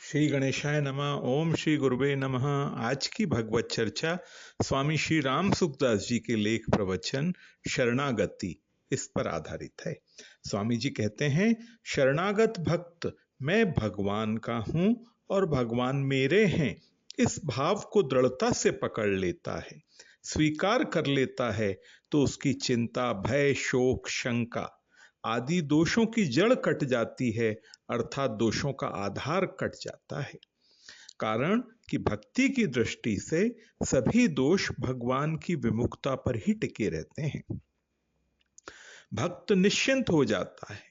श्री गणेशाय नमः। ओम श्री गुरुवे नमः। आज की भगवत चर्चा स्वामी श्री राम सुखदास जी के लेख प्रवचन शरणागति इस पर आधारित है। स्वामी जी कहते हैं, शरणागत भक्त मैं भगवान का हूं और भगवान मेरे हैं, इस भाव को दृढ़ता से पकड़ लेता है, स्वीकार कर लेता है, तो उसकी चिंता, भय, शोक, शंका आदि दोषों की जड़ कट जाती है, अर्थात दोषों का आधार कट जाता है। कारण कि भक्ति की दृष्टि से सभी दोष भगवान की विमुखता पर ही टिके रहते हैं। भक्त निश्चिंत हो जाता है।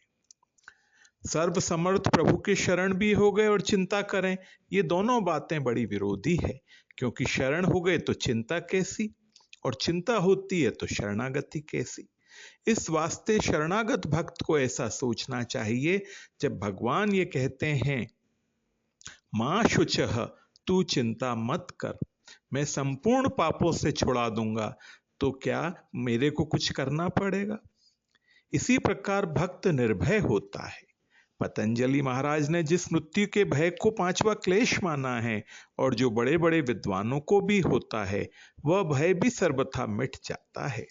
सर्वसमर्थ प्रभु के शरण भी हो गए और चिंता करें, ये दोनों बातें बड़ी विरोधी है, क्योंकि शरण हो गए तो चिंता कैसी, और चिंता होती है तो शरणागति कैसी। इस वास्ते शरणागत भक्त को ऐसा सोचना चाहिए, जब भगवान ये कहते हैं, मां शुचः तू चिंता मत कर, मैं संपूर्ण पापों से छुड़ा दूंगा, तो क्या मेरे को कुछ करना पड़ेगा। इसी प्रकार भक्त निर्भय होता है। पतंजलि महाराज ने जिस मृत्यु के भय को पांचवा क्लेश माना है, और जो बड़े बड़े विद्वानों को भी होता है, वह भय भी सर्वथा मिट जाता है।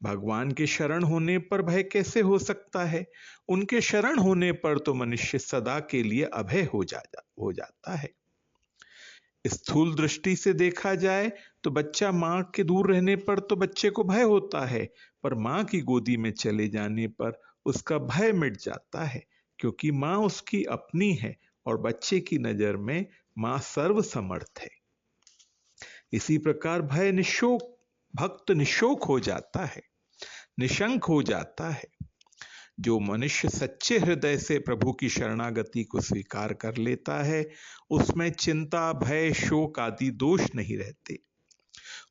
भगवान के शरण होने पर भय कैसे हो सकता है। उनके शरण होने पर तो मनुष्य सदा के लिए अभय हो जाता है। स्थूल दृष्टि से देखा जाए तो बच्चा मां के दूर रहने पर तो बच्चे को भय होता है, पर मां की गोदी में चले जाने पर उसका भय मिट जाता है, क्योंकि मां उसकी अपनी है और बच्चे की नजर में मां सर्वसमर्थ है। इसी प्रकार भय निशोक, भक्त निशोक हो जाता है, निशंक हो जाता है। जो मनुष्य सच्चे हृदय से प्रभु की शरणागति को स्वीकार कर लेता है, उसमें चिंता, भय, शोक आदि दोष नहीं रहते।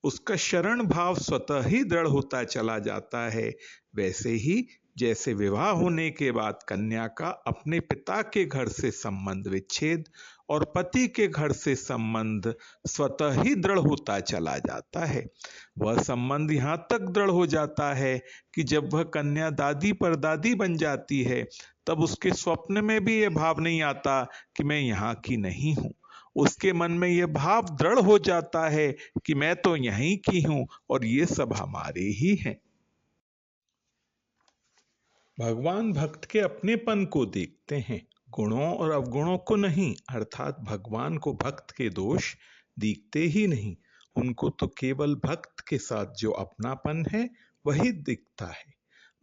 उसका शरण भाव स्वतः ही दृढ़ होता चला जाता है। वैसे ही जैसे विवाह होने के बाद कन्या का अपने पिता के घर से संबंध विच्छेद और पति के घर से संबंध स्वतः ही दृढ़ होता चला जाता है, वह संबंध यहां तक दृढ़ हो जाता है कि जब वह कन्या दादी परदादी बन जाती है, तब उसके स्वप्न में भी यह भाव नहीं आता कि मैं यहाँ की नहीं हूं। उसके मन में यह भाव दृढ़ हो जाता है कि मैं तो यहीं की हूं और ये सब हमारे ही हैं। भगवान भक्त के अपनेपन को देखते हैं, गुणों और अवगुणों को नहीं। अर्थात भगवान को भक्त के दोष दिखते ही नहीं, उनको तो केवल भक्त के साथ जो अपनापन है वही दिखता है।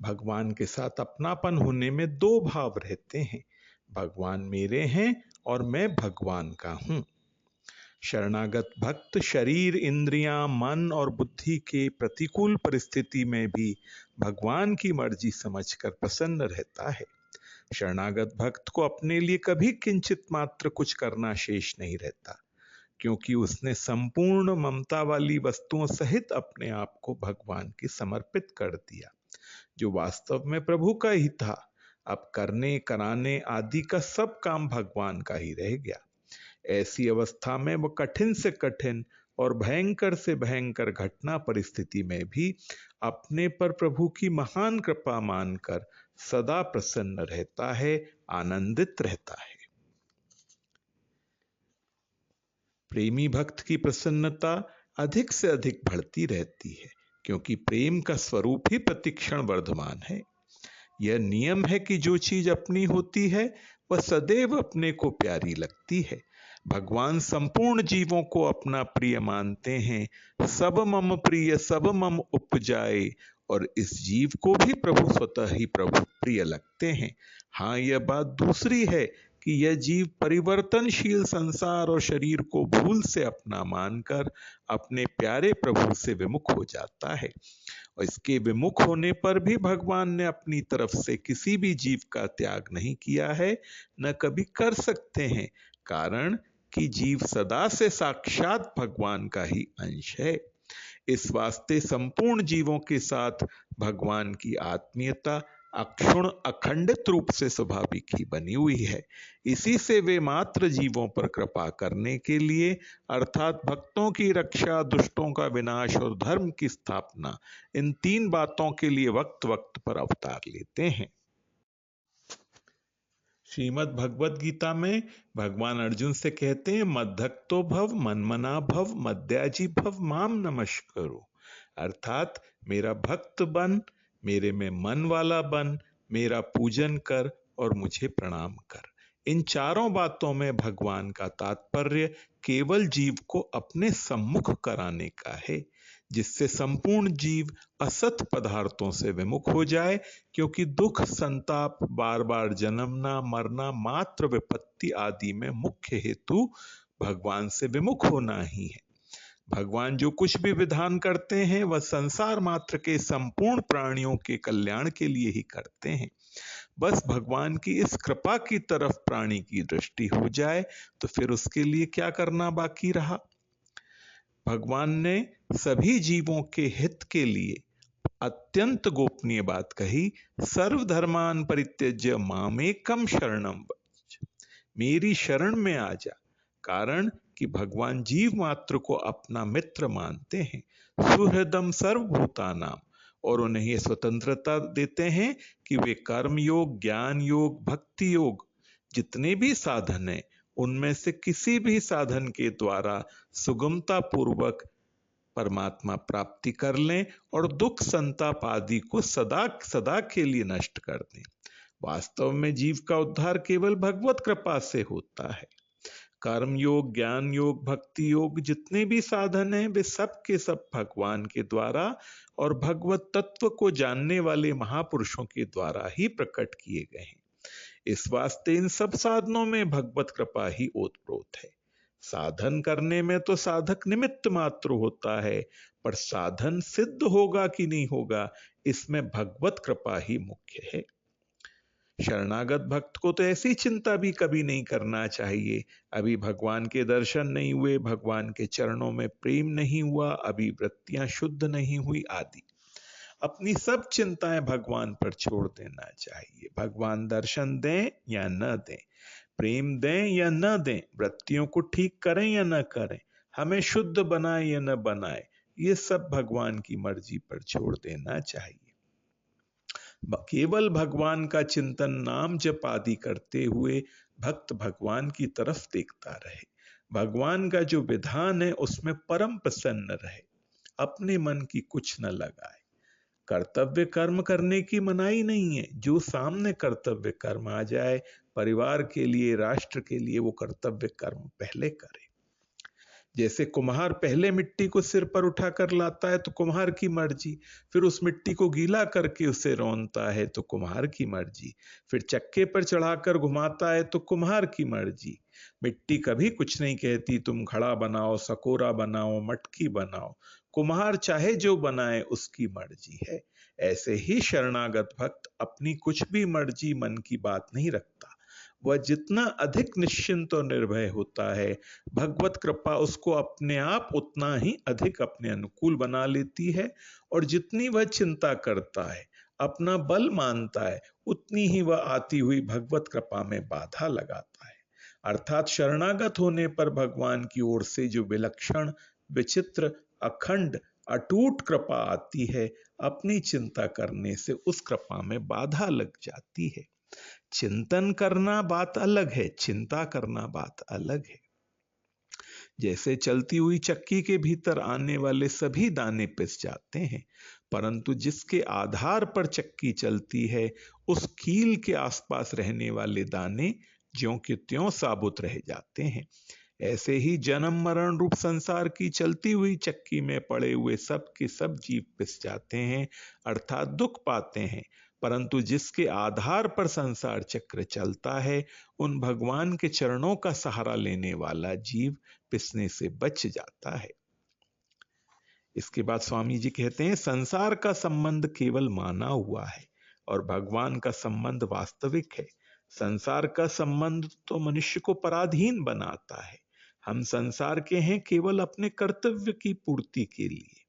भगवान के साथ अपनापन होने में दो भाव रहते हैं, भगवान मेरे हैं और मैं भगवान का हूं। शरणागत भक्त शरीर, इंद्रियां, मन और बुद्धि के प्रतिकूल परिस्थिति में भी भगवान की मर्जी समझकर प्रसन्न रहता है। शरणागत भक्त को अपने लिए कभी किंचित मात्र कुछ करना शेष नहीं रहता, क्योंकि उसने संपूर्ण ममता वाली वस्तुओं सहित अपने आप को भगवान की समर्पित कर दिया, जो वास्तव में प्रभु का ही था। अब करने कराने आदि का सब काम भगवान का ही रह गया। ऐसी अवस्था में वह कठिन से कठिन और भयंकर से भयंकर घटना परिस्थिति में भी अपने पर प्रभु की महान कृपा मानकर सदा प्रसन्न रहता है, आनंदित रहता है। प्रेमी भक्त की प्रसन्नता अधिक से अधिक बढ़ती रहती है, क्योंकि प्रेम का स्वरूप ही प्रतिक्षण वर्धमान है। यह नियम है कि जो चीज अपनी होती है वह सदैव अपने को प्यारी लगती है। भगवान संपूर्ण जीवों को अपना प्रिय मानते हैं। सब मम प्रिय सब मम उपजाए, और इस जीव को भी प्रभु स्वतः ही प्रभु प्रिय लगते हैं। हाँ, यह बात दूसरी है कि यह जीव परिवर्तनशील संसार और शरीर को भूल से अपना मानकर अपने प्यारे प्रभु से विमुख हो जाता है, और इसके विमुख होने पर भी भगवान ने अपनी तरफ से किसी भी जीव का त्याग नहीं किया है, न कभी कर सकते हैं। कारण कि जीव सदा से साक्षात भगवान का ही अंश है। इस वास्ते संपूर्ण जीवों के साथ भगवान की आत्मीयता अक्षुण अखंडित रूप से स्वाभाविक ही बनी हुई है। इसी से वे मात्र जीवों पर कृपा करने के लिए, अर्थात भक्तों की रक्षा, दुष्टों का विनाश और धर्म की स्थापना, इन तीन बातों के लिए वक्त वक्त पर अवतार लेते हैं। श्रीमद् भगवत गीता में भगवान अर्जुन से कहते हैं, मद्भक्तो भव, मनमना भव, मद्याजी भव, माम नमस्कुरु। अर्थात मेरा भक्त बन, मेरे में मन वाला बन, मेरा पूजन कर और मुझे प्रणाम कर। इन चारों बातों में भगवान का तात्पर्य केवल जीव को अपने सम्मुख कराने का है, जिससे संपूर्ण जीव असत पदार्थों से विमुख हो जाए, क्योंकि दुख, संताप, बार बार जन्मना, मरना, मात्र विपत्ति आदि में मुख्य हेतु भगवान से विमुख होना ही है। भगवान जो कुछ भी विधान करते हैं वह संसार मात्र के संपूर्ण प्राणियों के कल्याण के लिए ही करते हैं। बस भगवान की इस कृपा की तरफ प्राणी की दृष्टि हो जाए तो फिर उसके लिए क्या करना बाकी रहा। भगवान ने सभी जीवों के हित के लिए अत्यंत गोपनीय बात कही, सर्वधर्मान परित्यज्य मामेकम शरणम व्रज। मेरी शरण में आ जा। कारण कि भगवान जीव मात्र को अपना मित्र मानते हैं, सुहृदम सर्वभूतानाम, और उन्हें यह स्वतंत्रता देते हैं कि वे कर्म योग, ज्ञान योग, भक्ति योग जितने भी साधन हैं उनमें से किसी भी साधन के द्वारा सुगमता पूर्वक परमात्मा प्राप्ति कर लें और दुख, संताप आदि को सदा सदा के लिए नष्ट कर दें। वास्तव में जीव का उद्धार केवल भगवत कृपा से होता है। कर्म योग, ज्ञान योग, भक्ति योग जितने भी साधन हैं वे सब के सब भगवान के द्वारा और भगवत तत्व को जानने वाले महापुरुषों के द्वारा ही प्रकट किए गए हैं। इस वास्ते इन सब साधनों में भगवत कृपा ही ओतप्रोत है। साधन करने में तो साधक निमित्त मात्र होता है, पर साधन सिद्ध होगा कि नहीं होगा इसमें भगवत कृपा ही मुख्य है। शरणागत भक्त को तो ऐसी चिंता भी कभी नहीं करना चाहिए, अभी भगवान के दर्शन नहीं हुए, भगवान के चरणों में प्रेम नहीं हुआ, अभी वृत्तियां शुद्ध नहीं हुई आदि। अपनी सब चिंताएं भगवान पर छोड़ देना चाहिए। भगवान दर्शन दें या न दें, प्रेम दें या न दें, वृत्तियों को ठीक करें या न करें, हमें शुद्ध बनाए या न बनाए, ये सब भगवान की मर्जी पर छोड़ देना चाहिए। केवल भगवान का चिंतन, नाम जप आदि करते हुए भक्त भगवान की तरफ देखता रहे। भगवान का जो विधान है उसमें परम प्रसन्न रहे, अपने मन की कुछ न लगाए। कर्तव्य कर्म करने की मनाही नहीं है, जो सामने कर्तव्य कर्म आ जाए, परिवार के लिए, राष्ट्र के लिए, वो कर्तव्य कर्म पहले करे। जैसे कुम्हार पहले मिट्टी को सिर पर उठाकर लाता है तो कुम्हार की मर्जी, फिर उस मिट्टी को गीला करके उसे रौंदता है तो कुम्हार की मर्जी, फिर चक्के पर चढ़ाकर घुमाता है तो कुम्हार की मर्जी। मिट्टी कभी कुछ नहीं कहती तुम घड़ा बनाओ, सकोरा बनाओ, मटकी बनाओ, कुम्हार चाहे जो बनाए उसकी मर्जी है। ऐसे ही शरणागत भक्त अपनी कुछ भी मर्जी मन की बात नहीं रखता। वह जितना अधिक निश्चिंत और निर्भय होता है, भगवत कृपा उसको अपने आप उतना ही अधिक अपने अनुकूल बना लेती है, और जितनी वह चिंता करता है, अपना बल मानता है, उतनी ही वह आती हुई भगवत कृपा में बाधा लगाता है। अर्थात शरणागत होने पर भगवान की ओर से जो विलक्षण, विचित्र, अखंड, अटूट कृपा आती है, अपनी चिंता करने से उस कृपा में बाधा लग जाती है। चिंतन करना बात अलग है, चिंता करना बात अलग है। जैसे चलती हुई चक्की के भीतर आने वाले सभी दाने पिस जाते हैं, परंतु जिसके आधार पर चक्की चलती है उस कील के आसपास रहने वाले दाने ज्यों के त्यों साबुत रह जाते हैं। ऐसे ही जन्म मरण रूप संसार की चलती हुई चक्की में पड़े हुए सब के सब जीव पिस जाते हैं, अर्थात दुख पाते हैं, परंतु जिसके आधार पर संसार चक्र चलता है, उन भगवान के चरणों का सहारा लेने वाला जीव पिसने से बच जाता है। इसके बाद स्वामी जी कहते हैं, संसार का संबंध केवल माना हुआ है और भगवान का संबंध वास्तविक है। संसार का संबंध तो मनुष्य को पराधीन बनाता है। हम संसार के हैं केवल अपने कर्तव्य की पूर्ति के लिए।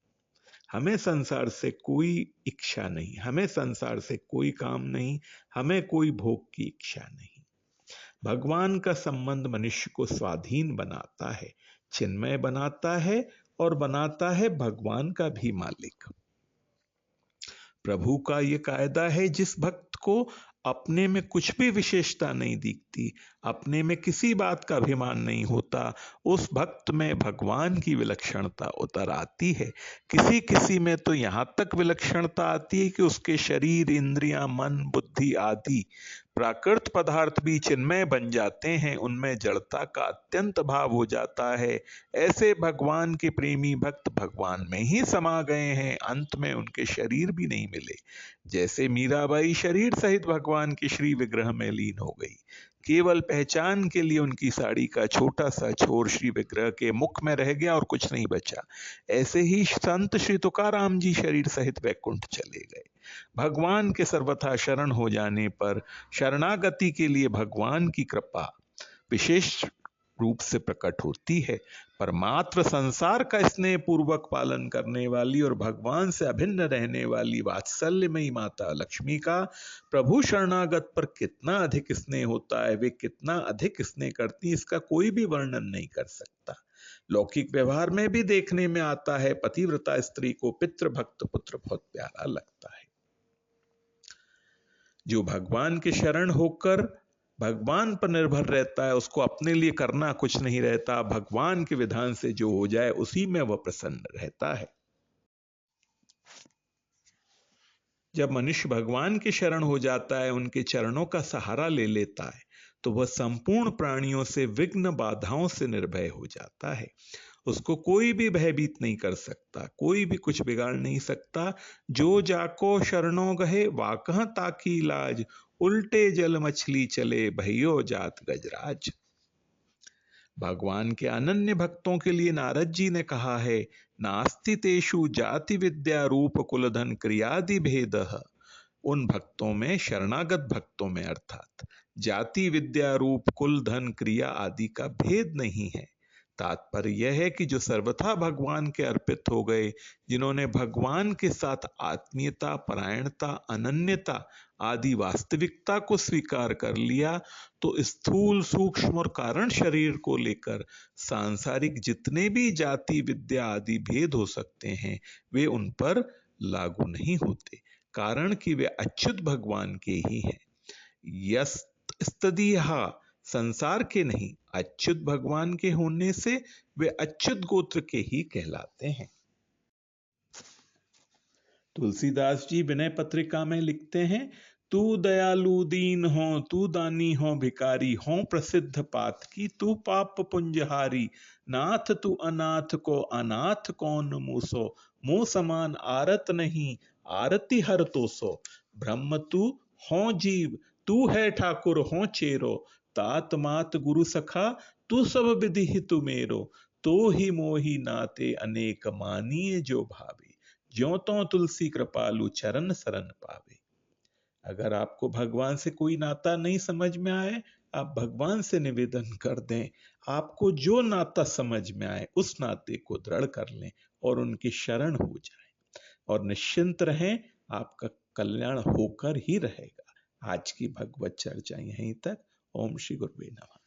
हमें संसार से कोई इच्छा नहीं, हमें संसार से कोई काम नहीं, हमें कोई भोग की इच्छा नहीं। भगवान का संबंध मनुष्य को स्वाधीन बनाता है, चिन्मय बनाता है और बनाता है भगवान का भी मालिक। प्रभु का यह कायदा है, जिस भक्त को अपने में कुछ भी विशेषता नहीं दिखती, अपने में किसी बात का अभिमान नहीं होता, उस भक्त में भगवान की विलक्षणता उतर आती है। किसी किसी में तो यहाँ तक विलक्षणता आती है कि उसके शरीर, इंद्रियां, मन, बुद्धि आदि प्राकृत पदार्थ भी चिन्मय बन जाते हैं, उनमें जड़ता का अत्यंत भाव हो जाता है। ऐसे भगवान के प्रेमी भक्त भगवान में ही समा गए हैं, अंत में उनके शरीर भी नहीं मिले। जैसे मीराबाई शरीर सहित भगवान के श्री विग्रह में लीन हो गई, केवल पहचान के लिए उनकी साड़ी का छोटा सा छोर श्री विग्रह के मुख में रह गया और कुछ नहीं बचा। ऐसे ही संत श्री तुकाराम जी शरीर सहित वैकुंठ चले गए। भगवान के सर्वथा शरण हो जाने पर शरणागति के लिए भगवान की कृपा विशेष रूप से प्रकट होती है। परमात्र संसार का स्नेह पूर्वक पालन करने वाली और भगवान से अभिन्न रहने वाली वात्सल्यमयी माता लक्ष्मी का प्रभु शरणागत पर कितना अधिक स्नेह होता है, वे कितना अधिक स्नेह करती, इसका कोई भी वर्णन नहीं कर सकता। लौकिक व्यवहार में भी देखने में आता है, पतिव्रता स्त्री को पितृभक्त पुत्र बहुत प्यारा लगता है। जो भगवान के शरण होकर भगवान पर निर्भर रहता है, उसको अपने लिए करना कुछ नहीं रहता, भगवान के विधान से जो हो जाए उसी में वह प्रसन्न रहता है। जब मनुष्य भगवान के शरण हो जाता है, उनके चरणों का सहारा ले लेता है, तो वह संपूर्ण प्राणियों से, विघ्न बाधाओं से निर्भय हो जाता है। उसको कोई भी भयभीत नहीं कर सकता, कोई भी कुछ बिगाड़ नहीं सकता। जो जाको शरणों गहे वाकह ताकी लाज, उल्टे जल मछली चले भयो जात गजराज। भगवान के अनन्य भक्तों के लिए नारद जी ने कहा है, नास्ति तेषु जाति विद्या रूप कुलधन क्रियादि भेदः। उन भक्तों में, शरणागत भक्तों में अर्थात जाति विद्या रूप कुल धन क्रिया आदि का भेद नहीं है। तात्पर्य यह है कि जो सर्वथा भगवान के अर्पित हो गए, जिन्होंने भगवान के साथ आत्मीयता, परायणता, अनन्यता आदि वास्तविकता को स्वीकार कर लिया, तो स्थूल, सूक्ष्म और कारण शरीर को लेकर सांसारिक जितने भी जाति विद्या आदि भेद हो सकते हैं, वे उन पर लागू नहीं होते, कारण कि वे अच्युत भगवान के ही हैं। यस्तदीहा, संसार के नहीं, अच्युत भगवान के होने से वे अच्युत गोत्र के ही कहलाते हैं। तुलसीदास जी विनय पत्रिका में लिखते हैं, तू दयालु दीन हो, तू दानी हो भिकारी हो, प्रसिद्ध पात की तू पाप पुंजहारी, नाथ तू अनाथ को अनाथ कौन मूसो, मुंह समान आरत नहीं आरती हर तो सो, ब्रह्म तू हो जीव, तू है ठाकुर हो चेरो, तात मात गुरु सखा तू सब विधि हितु मेरो, तो ही मोही नाते अनेक मानिए जो भावे, ज्यों तो तुलसी कृपालु चरण शरण पावे। अगर आपको भगवान से कोई नाता नहीं समझ में आए, आप भगवान से निवेदन कर दें, आपको जो नाता समझ में आए उस नाते को दृढ़ कर लें और उनकी शरण हो जाएं, और निश्चिंत रहें, आपका कल्याण होकर ही रहेगा। आज की भगवत चर्चा यहीं तक। ओम श्री गुरुवे नमः।